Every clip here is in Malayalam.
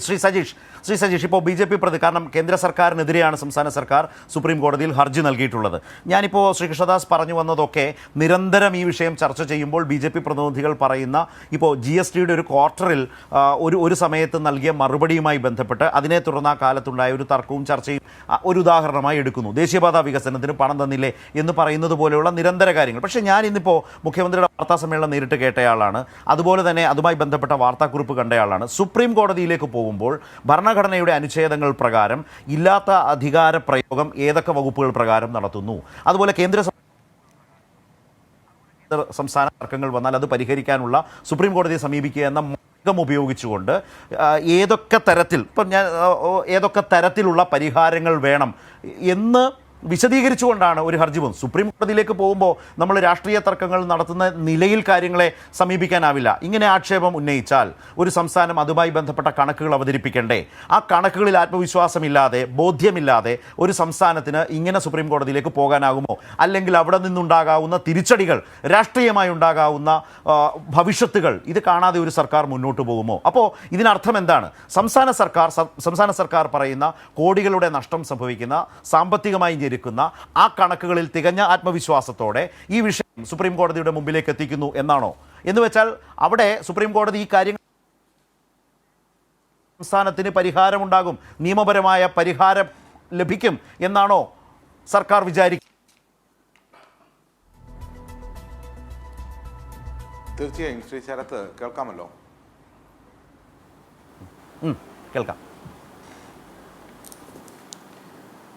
ശ്രീ സജീഷ് ഇപ്പോൾ BJP പ്രതി കാരണം കേന്ദ്ര സർക്കാരിനെതിരെയാണ് സംസ്ഥാന സർക്കാർ സുപ്രീം കോടതിയിൽ ഹർജി നൽകിയിട്ടുള്ളത്. ഞാനിപ്പോൾ ശ്രീ കൃഷ്ണദാസ് പറഞ്ഞു വന്നതൊക്കെ നിരന്തരം ഈ വിഷയം ചർച്ച ചെയ്യുമ്പോൾ BJP പ്രതിനിധികൾ പറയുന്ന ഇപ്പോൾ GSTയുടെ ഒരു ക്വാർട്ടറിൽ ഒരു സമയത്ത് നൽകിയ മറുപടിയുമായി ബന്ധപ്പെട്ട് അതിനെ തുടർന്ന് ആ കാലത്തുണ്ടായ ഒരു തർക്കവും ചർച്ചയും ഒരു ഉദാഹരണമായി എടുക്കുന്നു. ദേശീയപാത വികസനത്തിന് പണം തന്നില്ലേ എന്ന് പറയുന്നത് പോലെയുള്ള നിരന്തര കാര്യങ്ങൾ. പക്ഷേ ഞാൻ ഇന്നിപ്പോൾ മുഖ്യമന്ത്രിയുടെ വാർത്താ സമ്മേളനം നേരിട്ട് കേട്ടയാളാണ്, അതുപോലെ തന്നെ അതുമായി ബന്ധപ്പെട്ട വാർത്താക്കുറിപ്പ് കണ്ടയാളാണ്. സുപ്രീം കോടതിയിലേക്ക് പോകുമ്പോൾ ഭരണഘടനയുടെ അനുച്ഛേദങ്ങൾ പ്രകാരം ഇല്ലാത്ത അധികാര പ്രയോഗം ഏതൊക്കെ വകുപ്പുകൾ പ്രകാരം നടത്തുന്നു, അതുപോലെ കേന്ദ്ര സംസ്ഥാന തർക്കങ്ങൾ വന്നാൽ അത് പരിഹരിക്കാനുള്ള സുപ്രീം കോടതിയെ സമീപിക്കുക എന്ന മാർഗം ഉപയോഗിച്ചുകൊണ്ട് ഏതൊക്കെ തരത്തിലുള്ള പരിഹാരങ്ങൾ വേണം എന്ന് വിശദീകരിച്ചുകൊണ്ടാണ് ഒരു ഹർജി പോകുന്നത്. സുപ്രീം കോടതിയിലേക്ക് പോകുമ്പോൾ നമ്മൾ രാഷ്ട്രീയ തർക്കങ്ങൾ നടത്തുന്ന നിലയിൽ കാര്യങ്ങളെ സമീപിക്കാനാവില്ല. ഇങ്ങനെ ആക്ഷേപം ഉന്നയിച്ചാൽ ഒരു സംസ്ഥാനം അതുമായി ബന്ധപ്പെട്ട കണക്കുകൾ അവതരിപ്പിക്കണ്ടേ? ആ കണക്കുകളിൽ ആത്മവിശ്വാസമില്ലാതെ, ബോധ്യമില്ലാതെ ഒരു സംസ്ഥാനത്തിന് ഇങ്ങനെ സുപ്രീം കോടതിയിലേക്ക് പോകാനാകുമോ? അല്ലെങ്കിൽ അവിടെ നിന്നുണ്ടാകാവുന്ന തിരിച്ചടികൾ, രാഷ്ട്രീയമായി ഉണ്ടാകാവുന്ന ഭവിഷ്യത്തുകൾ ഇത് കാണാതെ ഒരു സർക്കാർ മുന്നോട്ട് പോകുമോ? അപ്പോൾ ഇതിനർത്ഥം എന്താണ്? സംസ്ഥാന സർക്കാർ പറയുന്ന കോടികളുടെ നഷ്ടം സംഭവിക്കുന്ന, സാമ്പത്തികമായി ഞെരുക്കുന്ന ആ കണക്കുകളിൽ തികഞ്ഞ ആത്മവിശ്വാസത്തോടെ ഈ വിഷയം സുപ്രീം കോടതിയുടെ മുമ്പിലേക്ക് എത്തിക്കുന്നു എന്നാണോ? എന്ന് വെച്ചാൽ അവിടെ സുപ്രീം കോടതി ഈ കാര്യങ്ങൾ സംസ്ഥാനത്തിന് പരിഹാരമുണ്ടാകും, നിയമപരമായ പരിഹാരം ലഭിക്കും എന്നാണോ സർക്കാർ വിചാരിക്കുന്നത്? തീർച്ചയായും ശ്രീ ശരത്ത്, കേൾക്കാമല്ലോ? കേൾക്കാം.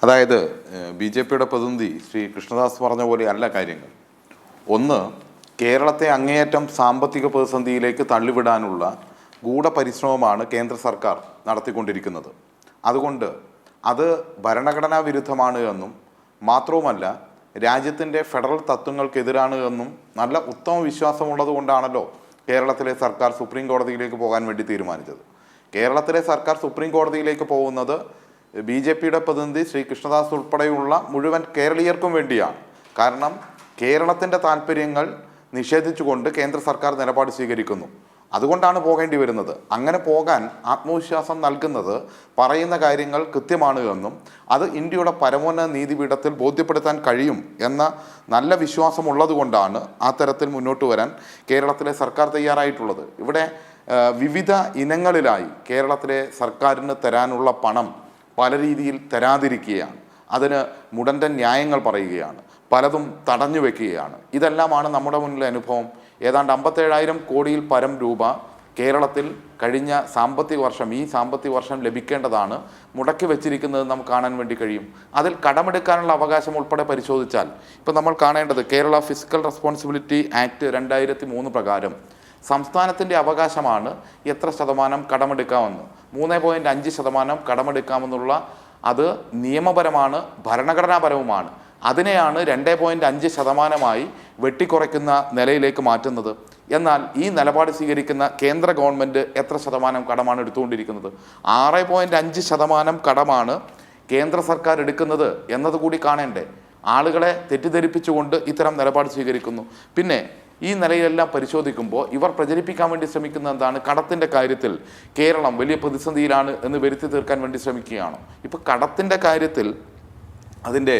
അതായത് BJPയുടെ പ്രതിനിധി ശ്രീ കൃഷ്ണദാസ് പറഞ്ഞ പോലെ അല്ല കാര്യങ്ങൾ. ഒന്ന്, കേരളത്തെ അങ്ങേയറ്റം സാമ്പത്തിക പ്രതിസന്ധിയിലേക്ക് തള്ളിവിടാനുള്ള ഗൂഢപരിശ്രമമാണ് കേന്ദ്ര സർക്കാർ നടത്തിക്കൊണ്ടിരിക്കുന്നത്. അതുകൊണ്ട് അത് ഭരണഘടനാ വിരുദ്ധമാണ് എന്നും മാത്രവുമല്ല രാജ്യത്തിൻ്റെ ഫെഡറൽ തത്വങ്ങൾക്കെതിരാണ് എന്നും നല്ല ഉത്തമ വിശ്വാസമുള്ളത് കൊണ്ടാണല്ലോ കേരളത്തിലെ സർക്കാർ സുപ്രീം കോടതിയിലേക്ക് പോകാൻ വേണ്ടി തീരുമാനിച്ചത്. കേരളത്തിലെ സർക്കാർ സുപ്രീം കോടതിയിലേക്ക് പോകുന്നത് BJPയുടെ പ്രതിനിധി ശ്രീ കൃഷ്ണദാസ് ഉൾപ്പെടെയുള്ള മുഴുവൻ കേരളീയർക്കും വേണ്ടിയാണ്. കാരണം കേരളത്തിൻ്റെ താല്പര്യങ്ങൾ നിഷേധിച്ചുകൊണ്ട് കേന്ദ്ര സർക്കാർ നിലപാട് സ്വീകരിക്കുന്നു. അതുകൊണ്ടാണ് പോകേണ്ടി വരുന്നത്. അങ്ങനെ പോകാൻ ആത്മവിശ്വാസം നൽകുന്നത് പറയുന്ന കാര്യങ്ങൾ കൃത്യമാണ് എന്നും അത് ഇന്ത്യയുടെ പരമോന്നത നീതിപീഠത്തിൽ ബോധ്യപ്പെടുത്താൻ കഴിയും എന്ന നല്ല വിശ്വാസമുള്ളത് കൊണ്ടാണ് ആ തരത്തിൽ മുന്നോട്ട് വരാൻ കേരളത്തിലെ സർക്കാർ തയ്യാറായിട്ടുള്ളത്. ഇവിടെ വിവിധ ഇനങ്ങളിലായി കേരളത്തിലെ സർക്കാരിന് തരാനുള്ള പണം പല രീതിയിൽ തരാതിരിക്കുകയാണ്. അതിന് മുടന്തൻ ന്യായങ്ങൾ പറയുകയാണ്, പലതും തടഞ്ഞു വെക്കുകയാണ്. ഇതെല്ലാമാണ് നമ്മുടെ മുന്നിലെ അനുഭവം. ഏതാണ്ട് 57,000 കോടിയിൽ പരം രൂപ കേരളത്തിൽ കഴിഞ്ഞ ഈ സാമ്പത്തിക വർഷം ലഭിക്കേണ്ടതാണ് മുടക്കി വെച്ചിരിക്കുന്നത് നമുക്ക് കാണാൻ വേണ്ടി കഴിയും. അതിൽ കടമെടുക്കാനുള്ള അവകാശം ഉൾപ്പെടെ പരിശോധിച്ചാൽ ഇപ്പോൾ നമ്മൾ കാണേണ്ടത് കേരള ഫിസിക്കൽ റെസ്പോൺസിബിലിറ്റി ആക്ട് 2003 പ്രകാരം സംസ്ഥാനത്തിൻ്റെ അവകാശമാണ് എത്ര ശതമാനം കടമെടുക്കാമെന്ന്. 3.5% കടമെടുക്കാമെന്നുള്ള അത് നിയമപരമാണ്, ഭരണഘടനാപരവുമാണ്. അതിനെയാണ് 2.5% വെട്ടിക്കുറയ്ക്കുന്ന നിലയിലേക്ക് മാറ്റുന്നത്. എന്നാൽ ഈ നിലപാട് സ്വീകരിക്കുന്ന കേന്ദ്ര ഗവൺമെൻറ് എത്ര ശതമാനം കടമാണ് എടുത്തുകൊണ്ടിരിക്കുന്നത്? 6.5% കടമാണ് കേന്ദ്ര സർക്കാർ എടുക്കുന്നത് എന്നതുകൂടി കാണേണ്ടേ? ആളുകളെ തെറ്റിദ്ധരിപ്പിച്ചുകൊണ്ട് ഇത്തരം നിലപാട് സ്വീകരിക്കുന്നു. പിന്നെ ഈ നിലയിലെല്ലാം പരിശോധിക്കുമ്പോൾ ഇവർ പ്രചരിപ്പിക്കാൻ വേണ്ടി ശ്രമിക്കുന്ന എന്താണ്? കടത്തിൻ്റെ കാര്യത്തിൽ കേരളം വലിയ പ്രതിസന്ധിയിലാണ് എന്ന് വരുത്തി തീർക്കാൻ വേണ്ടി ശ്രമിക്കുകയാണ്. ഇപ്പോൾ കടത്തിൻ്റെ കാര്യത്തിൽ അതിൻ്റെ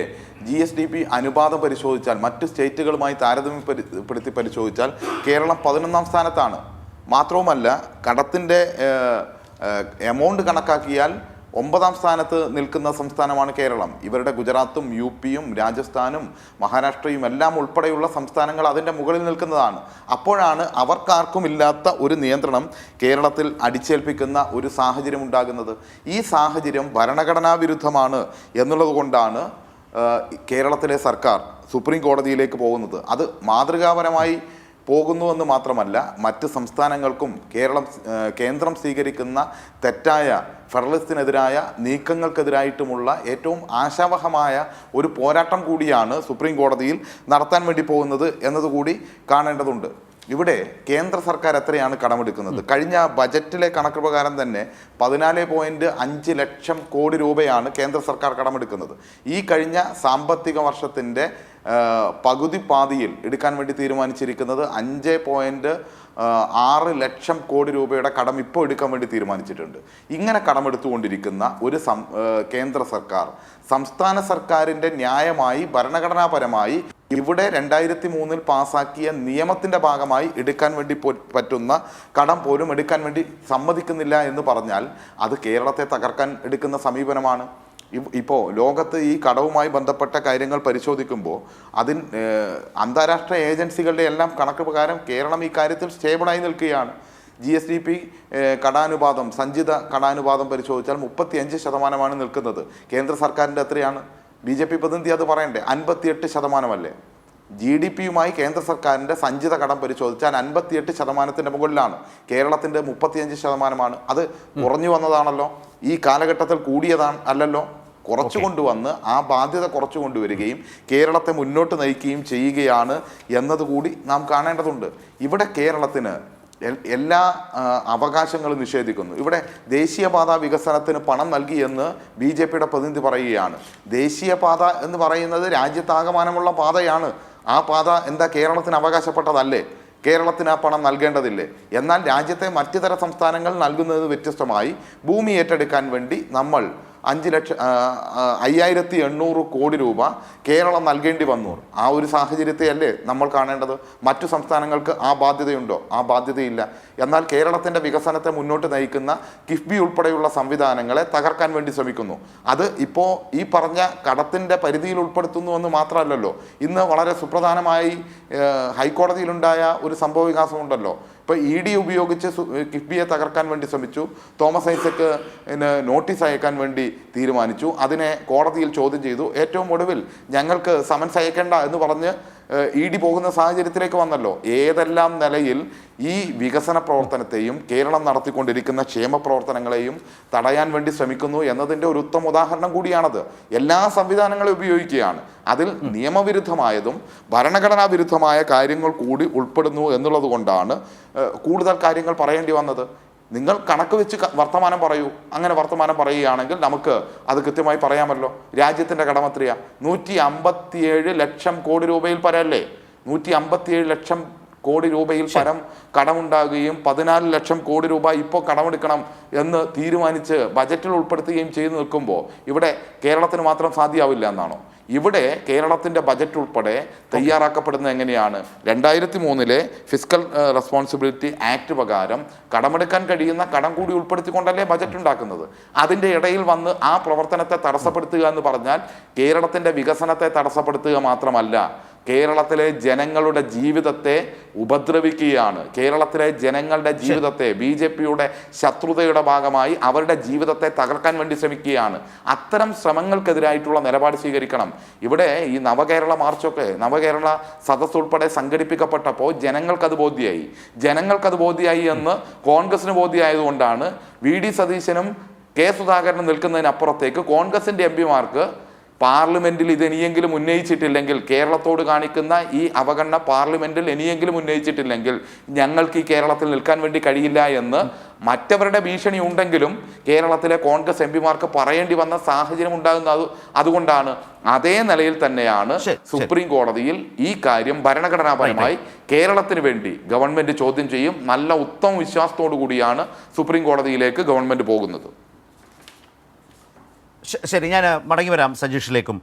GSDP അനുപാതം പരിശോധിച്ചാൽ, മറ്റ് സ്റ്റേറ്റുകളുമായി താരതമ്യപ്പെടുത്തി പരിശോധിച്ചാൽ കേരളം 11ാം സ്ഥാനത്താണ്. മാത്രവുമല്ല കടത്തിൻ്റെ എമൗണ്ട് കണക്കാക്കിയാൽ 9ാം സ്ഥാനത്ത് നിൽക്കുന്ന സംസ്ഥാനമാണ് കേരളം. ഇവരുടെ ഗുജറാത്തും UPയും രാജസ്ഥാനും മഹാരാഷ്ട്രയും എല്ലാം ഉൾപ്പെടെയുള്ള സംസ്ഥാനങ്ങൾ അതിൻ്റെ മുകളിൽ നിൽക്കുന്നതാണ്. അപ്പോഴാണ് അവർക്കാർക്കും ഇല്ലാത്ത ഒരു നിയന്ത്രണം കേരളത്തിൽ അടിച്ചേൽപ്പിക്കുന്ന ഒരു സാഹചര്യം ഉണ്ടാകുന്നത്. ഈ സാഹചര്യം ഭരണഘടനാ വിരുദ്ധമാണ് എന്നുള്ളത് കൊണ്ടാണ് കേരളത്തിലെ സർക്കാർ സുപ്രീം കോടതിയിലേക്ക് പോകുന്നത്. അത് മാതൃകാപരമായി പോകുന്നുവെന്ന് മാത്രമല്ല മറ്റ് സംസ്ഥാനങ്ങൾക്കും കേന്ദ്രം സ്വീകരിക്കുന്ന തെറ്റായ ഫെഡറലിസത്തിനെതിരായ നീക്കങ്ങൾക്കെതിരായിട്ടുമുള്ള ഏറ്റവും ആശാവഹമായ ഒരു പോരാട്ടം കൂടിയാണ് സുപ്രീം കോടതിയിൽ നടത്താൻ വേണ്ടി പോകുന്നത് എന്നതുകൂടി കാണേണ്ടതുണ്ട്. ഇവിടെ കേന്ദ്ര സർക്കാർ എത്രയാണ് കടമെടുക്കുന്നത്? കഴിഞ്ഞ ബജറ്റിലെ കണക്ക് പ്രകാരം തന്നെ 14.5 ലക്ഷം കോടി രൂപയാണ് കേന്ദ്ര സർക്കാർ കടമെടുക്കുന്നത്. ഈ കഴിഞ്ഞ സാമ്പത്തിക വർഷത്തിൻ്റെ പകുതി പാതിയിൽ എടുക്കാൻ വേണ്ടി തീരുമാനിച്ചിരിക്കുന്നത് 6 ലക്ഷം കോടി രൂപയുടെ കടം ഇപ്പോൾ എടുക്കാൻ വേണ്ടി തീരുമാനിച്ചിട്ടുണ്ട്. ഇങ്ങനെ കടമെടുത്തുകൊണ്ടിരിക്കുന്ന ഒരു കേന്ദ്ര സർക്കാർ സംസ്ഥാന സർക്കാരിൻ്റെ ന്യായമായി ഭരണഘടനാപരമായി ഇവിടെ 2003 പാസാക്കിയ നിയമത്തിൻ്റെ ഭാഗമായി എടുക്കാൻ വേണ്ടി പറ്റുന്ന കടം പോലും എടുക്കാൻ വേണ്ടി സമ്മതിക്കുന്നില്ല എന്ന് പറഞ്ഞാൽ അത് കേരളത്തെ തകർക്കാൻ എടുക്കുന്ന സമീപനമാണ്. ഇപ്പോൾ ലോകത്ത് ഈ കടവുമായി ബന്ധപ്പെട്ട കാര്യങ്ങൾ പരിശോധിക്കുമ്പോൾ അന്താരാഷ്ട്ര ഏജൻസികളുടെ എല്ലാം കണക്ക് പ്രകാരം കേരളം ഈ കാര്യത്തിൽ സ്റ്റേബിളായി നിൽക്കുകയാണ്. GSDP കടാനുപാതം, സഞ്ചിത കടാനുപാതം പരിശോധിച്ചാൽ 35% നിൽക്കുന്നത്. കേന്ദ്ര സർക്കാരിൻ്റെ എത്രയാണ്? BJP പ്രതിനിധി അത് പറയണ്ടേ? 58%. GDP-യുമായി കേന്ദ്ര സർക്കാരിൻ്റെ സഞ്ചിത കടം പരിശോധിച്ചാൽ 58% മുകളിലാണ്. കേരളത്തിൻ്റെ 35%. അത് കുറഞ്ഞു വന്നതാണല്ലോ, ഈ കാലഘട്ടത്തിൽ കൂടിയതാണ് അല്ലല്ലോ. കുറച്ചു കൊണ്ടുവന്ന് ആ ബാധ്യത കുറച്ചു കൊണ്ടുവരികയും കേരളത്തെ മുന്നോട്ട് നയിക്കുകയും ചെയ്യുകയാണ് എന്നതുകൂടി നാം കാണേണ്ടതുണ്ട്. ഇവിടെ കേരളത്തിന് എല്ലാ അവകാശങ്ങളും നിഷേധിക്കുന്നു. ഇവിടെ ദേശീയപാത വികസനത്തിന് പണം നൽകിയെന്ന് BJP-യുടെ പ്രതിനിധി പറയുകയാണ്. ദേശീയപാത എന്ന് പറയുന്നത് രാജ്യത്താകമാനമുള്ള പാതയാണ്. ആ പാത എന്താ കേരളത്തിന് അവകാശപ്പെട്ടതല്ലേ? കേരളത്തിന് ആ പണം നൽകേണ്ടതില്ലേ? എന്നാൽ രാജ്യത്തെ മറ്റു തര സംസ്ഥാനങ്ങൾ നൽകുന്നത് വ്യത്യസ്തമായി ഭൂമി ഏറ്റെടുക്കാൻ വേണ്ടി നമ്മൾ 5,800 കോടി രൂപ കേരളം നൽകേണ്ടി വന്നു. ആ ഒരു സാഹചര്യത്തെയല്ലേ നമ്മൾ കാണേണ്ടത്? മറ്റു സംസ്ഥാനങ്ങൾക്ക് ആ ബാധ്യതയുണ്ടോ? ആ ബാധ്യതയില്ല. എന്നാൽ കേരളത്തിൻ്റെ വികസനത്തെ മുന്നോട്ട് നയിക്കുന്ന കിഫ്ബി ഉൾപ്പെടെയുള്ള സംവിധാനങ്ങളെ തകർക്കാൻ വേണ്ടി ശ്രമിക്കുന്നു. അത് ഇപ്പോൾ ഈ പറഞ്ഞ കടത്തിൻ്റെ പരിധിയിൽ ഉൾപ്പെടുത്തുന്നു എന്ന് മാത്രമല്ലല്ലോ, ഇന്ന് വളരെ സുപ്രധാനമായി ഹൈക്കോടതിയിലുണ്ടായ ഒരു സംഭവ വികാസമുണ്ടല്ലോ. ഇപ്പോൾ ED ഉപയോഗിച്ച് കിഫ്ബിയെ തകർക്കാൻ വേണ്ടി ശ്രമിച്ചു. തോമസ് ഐസക്ക് നോട്ടീസ് അയക്കാൻ വേണ്ടി തീരുമാനിച്ചു. അതിനെ കോടതിയിൽ ചോദ്യം ചെയ്തു. ഏറ്റവും ഒടുവിൽ ഞങ്ങൾക്ക് സമൻസ് അയക്കേണ്ട എന്ന് പറഞ്ഞ് ED പോകുന്ന സാഹചര്യത്തിലേക്ക് വന്നല്ലോ. ഏതെല്ലാം നിലയിൽ ഈ വികസന പ്രവർത്തനത്തെയും കേരളം നടത്തിക്കൊണ്ടിരിക്കുന്ന ക്ഷേമ പ്രവർത്തനങ്ങളെയും തടയാൻ വേണ്ടി ശ്രമിക്കുന്നു എന്നതിൻ്റെ ഒരു ഉത്തമ ഉദാഹരണം കൂടിയാണത്. എല്ലാ സംവിധാനങ്ങളും ഉപയോഗിക്കുകയാണ്. അതിൽ നിയമവിരുദ്ധമായതും ഭരണഘടനാ വിരുദ്ധമായ കാര്യങ്ങൾ കൂടി ഉൾപ്പെടുന്നു എന്നുള്ളത് കൊണ്ടാണ് കൂടുതൽ കാര്യങ്ങൾ പറയേണ്ടി വന്നത്. നിങ്ങൾ കണക്ക് വെച്ച് വർത്തമാനം പറയൂ. അങ്ങനെ വർത്തമാനം പറയുകയാണെങ്കിൽ നമുക്ക് അത് കൃത്യമായി പറയാമല്ലോ. രാജ്യത്തിൻ്റെ കടം എത്രയാ? 157 ലക്ഷം കോടി രൂപയിൽ പരമല്ലേ? 157 ലക്ഷം കോടി രൂപയിൽ പരം കടമുണ്ടാകുകയും 14 ലക്ഷം കോടി രൂപ ഇപ്പോൾ കടമെടുക്കണം എന്ന് തീരുമാനിച്ച് ബജറ്റിൽ ഉൾപ്പെടുത്തുകയും ചെയ്തു നിൽക്കുമ്പോൾ ഇവിടെ കേരളത്തിന് മാത്രം സാധ്യമാവില്ല എന്നാണോ? ഇവിടെ കേരളത്തിൻ്റെ ബജറ്റ് ഉൾപ്പെടെ തയ്യാറാക്കപ്പെടുന്നത് എങ്ങനെയാണ്? 2003 ഫിസ്ക്കൽ റെസ്പോൺസിബിലിറ്റി ആക്ട് പ്രകാരം കടമെടുക്കാൻ കഴിയുന്ന കടം കൂടി ഉൾപ്പെടുത്തിക്കൊണ്ടല്ലേ ബജറ്റ് ഉണ്ടാക്കുന്നത്. അതിൻ്റെ ഇടയിൽ വന്ന് ആ പ്രവർത്തനത്തെ തടസ്സപ്പെടുത്തുക എന്ന് പറഞ്ഞാൽ കേരളത്തിൻ്റെ വികസനത്തെ തടസ്സപ്പെടുത്തുക മാത്രമല്ല, കേരളത്തിലെ ജനങ്ങളുടെ ജീവിതത്തെ ഉപദ്രവിക്കുകയാണ്. കേരളത്തിലെ ജനങ്ങളുടെ ജീവിതത്തെ BJP-യുടെ ശത്രുതയുടെ ഭാഗമായി അവരുടെ ജീവിതത്തെ തകർക്കാൻ വേണ്ടി ശ്രമിക്കുകയാണ്. അത്തരം ശ്രമങ്ങൾക്കെതിരായിട്ടുള്ള നിലപാട് സ്വീകരിക്കണം. ഇവിടെ ഈ നവകേരള മാർച്ചൊക്കെ, നവകേരള സദസ് ഉൾപ്പെടെ സംഘടിപ്പിക്കപ്പെട്ടപ്പോൾ ജനങ്ങൾക്കത് ബോധ്യമായി എന്ന് കോൺഗ്രസിന് ബോധ്യമായതുകൊണ്ടാണ് VD സതീശനും K സുധാകരനും നിൽക്കുന്നതിനപ്പുറത്തേക്ക് കോൺഗ്രസിൻ്റെ MP-മാർക്ക് പാർലമെന്റിൽ ഇത് ഇനിയെങ്കിലും ഉന്നയിച്ചിട്ടില്ലെങ്കിൽ, കേരളത്തോട് കാണിക്കുന്ന ഈ അവഗണന പാർലമെന്റിൽ ഇനിയെങ്കിലും ഉന്നയിച്ചിട്ടില്ലെങ്കിൽ ഞങ്ങൾക്ക് ഈ കേരളത്തിൽ നിൽക്കാൻ വേണ്ടി കഴിയില്ല എന്ന് മറ്റവരുടെ ഭീഷണി ഉണ്ടെങ്കിലും കേരളത്തിലെ കോൺഗ്രസ് MP-മാർക്ക് പറയേണ്ടി വന്ന സാഹചര്യം ഉണ്ടാകുന്നത് അതുകൊണ്ടാണ്. അതേ നിലയിൽ തന്നെയാണ് സുപ്രീം കോടതിയിൽ ഈ കാര്യം ഭരണഘടനാപരമായി കേരളത്തിന് വേണ്ടി ഗവൺമെന്റ് ചോദ്യം ചെയ്യും. നല്ല ഉത്തമ വിശ്വാസത്തോടു കൂടിയാണ് സുപ്രീം കോടതിയിലേക്ക് ഗവൺമെന്റ് പോകുന്നത്. ശരി, ഞാൻ മടങ്ങി വരാം സജീഷിലേക്കും.